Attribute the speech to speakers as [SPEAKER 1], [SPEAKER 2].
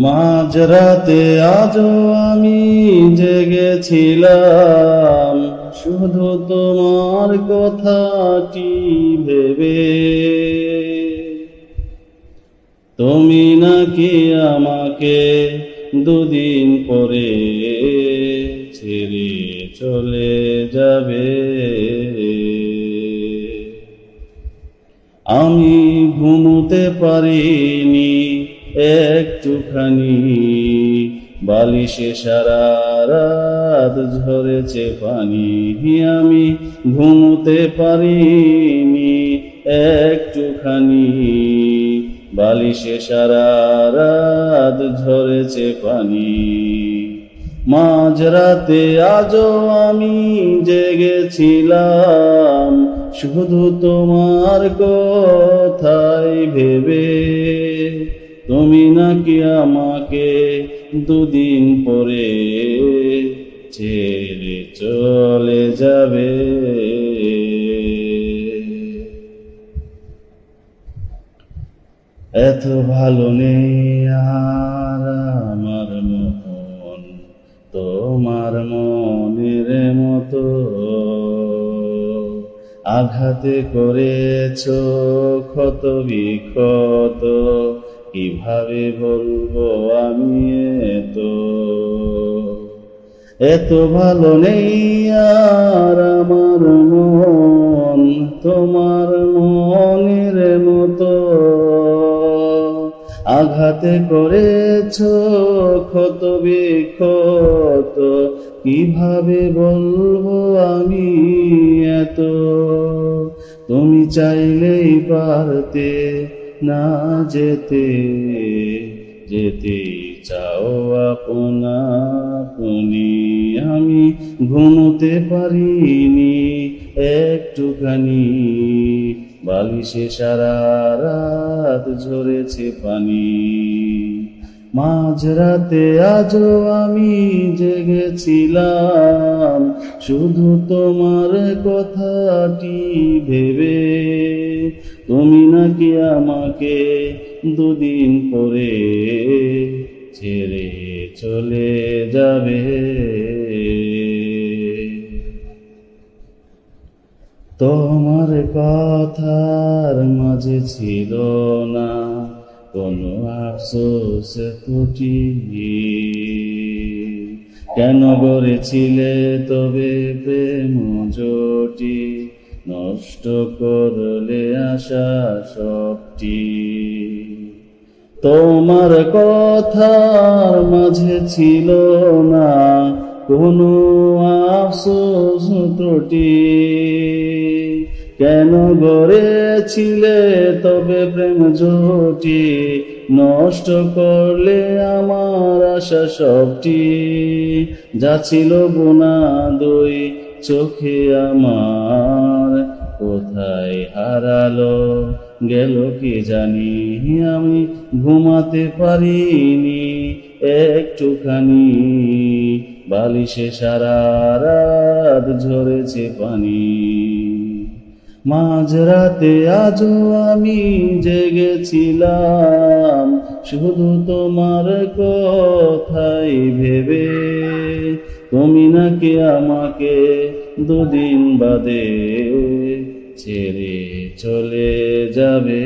[SPEAKER 1] মাঝরাতে আজও আমি জেগেছিলাম শুধু তোমার কথাটি ভেবে। তুমি নাকি আমাকে দুদিন পরে ছেড়ে চলে যাবে। আমি ঘুমোতে পারিনি একটুখানি, বালিশে সারা রাত ঝরেছে পানি। আমি ঘুমোতে পারিনি একটুখানি, বালিশে সারা রাত ঝরেছে পানি। মাঝরাতে আজও আমি জেগেছিলাম শুধু তোমার কথাই ভেবে। তুমি নাকি আমাকে দুদিন পরে ছেড়ে চলে যাবে। এত ভালো নেই আর আমার মন তোমার মনের মতো। আঘাতে করেছো ক্ষত বিক্ষত, কিভাবে বলবো আমি এত ভালো নেই আর আমার মন তোমার মনের মতো। আঘাতে করেছো ক্ষত বিক্ষত, কিভাবে বলবো আমি এত। তুমি চাইলেই পারতে না যেতে, যেতে চাও আপনা আপনি। আমি ঘুমোতে পারিনি একটুখানি, বালিশে সারা রাত ঝরেছে পানি। মাঝরাতে আজও আমি জেগেছিলাম শুধু তোমার কথাটি ভেবে। তুমি নাকি আমাকে দুদিন পরে ছেড়ে চলে যাবে। তোমার কথার মাঝে ছিল না কোনো আফসোস ত্রুটি। কেন গড়েছিলে তবে প্রেম জুটি, নষ্ট করলে আশা সবটি। তোমার কথার মাঝে ছিল না কোনো আফসোস ত্রুটি। কেন গড়েছিলে তবে প্রেম জুটি, নষ্ট করলে আমার আশা সবটি। যা ছিল বোনা দুই চোখে আমার, কোথায় হারালো গেল কি জানি। আমি ঘুমাতে পারিনি একটুখানি, বালিশে সারা রাত ঝরেছে পানি। মাঝরাতে আজও আমি জেগেছিলাম শুধু তোমার কথাই ভেবে। তুমি নাকি আমাকে দুদিন বাদে ছেড়ে চলে যাবে।